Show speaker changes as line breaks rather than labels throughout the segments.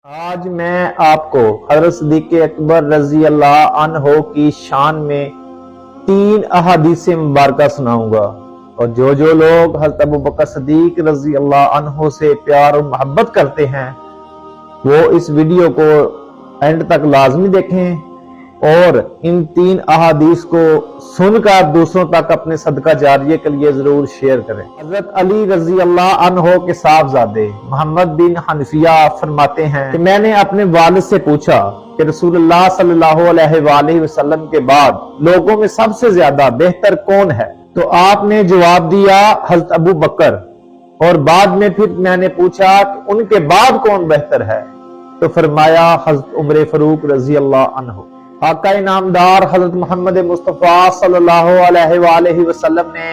آج میں آپ کو حضرت صدیق اکبر رضی اللہ عنہ کی شان میں 3 احادیث مبارکہ سناؤں گا، اور جو لوگ حضرت ابوبکر صدیق رضی اللہ عنہ سے پیار اور محبت کرتے ہیں وہ اس ویڈیو کو اینڈ تک لازمی دیکھیں اور ان 3 احادیث کو سن کر دوسروں تک اپنے صدقہ جاریہ کے لیے ضرور شیئر کریں۔ حضرت علی رضی اللہ عنہ کے صاحبزادے محمد بن حنفیہ فرماتے ہیں کہ میں نے اپنے والد سے پوچھا کہ رسول اللہ صلی اللہ علیہ وآلہ وسلم کے بعد لوگوں میں سب سے زیادہ بہتر کون ہے؟ تو آپ نے جواب دیا حضرت ابو بکر، اور بعد میں پھر میں نے پوچھا کہ ان کے بعد کون بہتر ہے؟ تو فرمایا حضرت عمر فاروق رضی اللہ عنہ۔ آقا انعامدار حضرت محمد مصطفیٰ صلی اللہ علیہ وآلہ وسلم نے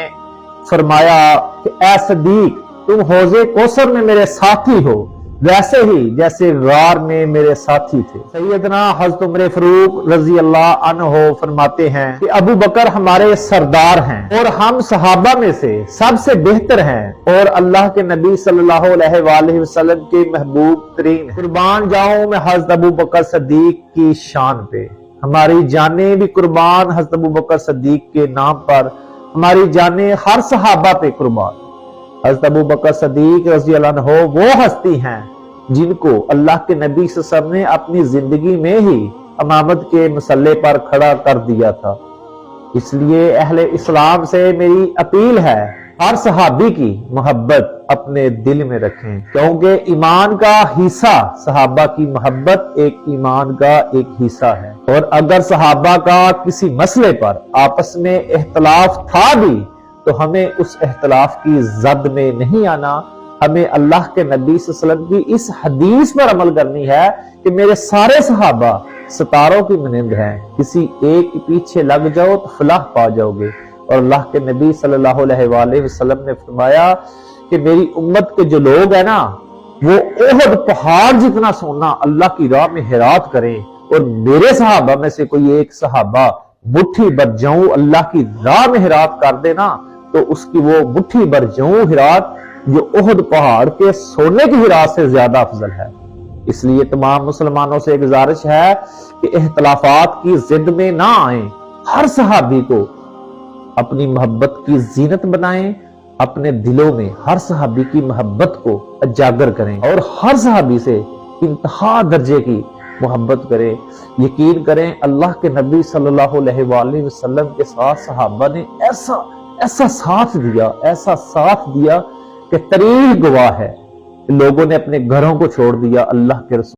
فرمایا کہ اے صدیق، تم حوض کوثر میں میرے ساتھی ہو، ویسے ہی جیسے غار میں میرے ساتھی تھے۔ سیدنا حضرت عمر فاروق رضی اللہ عنہ فرماتے ہیں کہ ابو بکر ہمارے سردار ہیں اور ہم صحابہ میں سے سب سے بہتر ہیں اور اللہ کے نبی صلی اللہ علیہ وآلہ وسلم کے محبوب ترین ہیں۔ قربان جاؤں میں حضرت ابو بکر صدیق کی شان پہ، ہماری جانیں بھی قربان حضرت ابوبکر صدیق کے نام پر، ہماری جانیں ہر صحابہ پہ قربان۔ حضرت ابوبکر صدیق رضی اللہ عنہ وہ ہستی ہیں جن کو اللہ کے نبی صلی اللہ علیہ وسلم نے اپنی زندگی میں ہی امامت کے مسلح پر کھڑا کر دیا تھا۔ اس لیے اہل اسلام سے میری اپیل ہے، ہر صحابی کی محبت اپنے دل میں رکھیں، کیونکہ ایمان کا حصہ صحابہ کی محبت ایک ایمان کا ایک حصہ ہے۔ اور اگر صحابہ کا کسی مسئلے پر آپس میں اختلاف تھا بھی تو ہمیں اس اختلاف کی زد میں نہیں آنا، ہمیں اللہ کے نبی صلی اللہ علیہ وسلم کی اس حدیث پر عمل کرنی ہے کہ میرے سارے صحابہ ستاروں کی مانند ہیں، کسی ایک کے پیچھے لگ جاؤ تو فلاح پا جاؤ گے۔ اور اللہ کے نبی صلی اللہ علیہ وآلہ وسلم نے فرمایا کہ میری امت کے جو لوگ ہیں نا وہ احد پہاڑ جتنا سونا اللہ کی راہ میں خیرات کریں، اور میرے صحابہ میں سے کوئی ایک صحابہ مٹھی بھر جاؤں اللہ کی راہ میں خیرات کر دے نا تو اس کی وہ مٹھی بھر جاؤں خیرات جو احد پہاڑ کے سونے کی خیرات سے زیادہ افضل ہے۔ اس لیے تمام مسلمانوں سے گزارش ہے کہ اختلافات کی ضد میں نہ آئیں، ہر صحابی کو اپنی محبت کی زینت بنائیں، اپنے دلوں میں ہر صحابی کی محبت کو اجاگر کریں اور ہر صحابی سے انتہا درجے کی محبت کریں۔ یقین کریں اللہ کے نبی صلی اللہ علیہ وآلہ وسلم کے ساتھ صحابہ نے ایسا ساتھ دیا کہ تاریخ گواہ ہے، لوگوں نے اپنے گھروں کو چھوڑ دیا اللہ کے رسول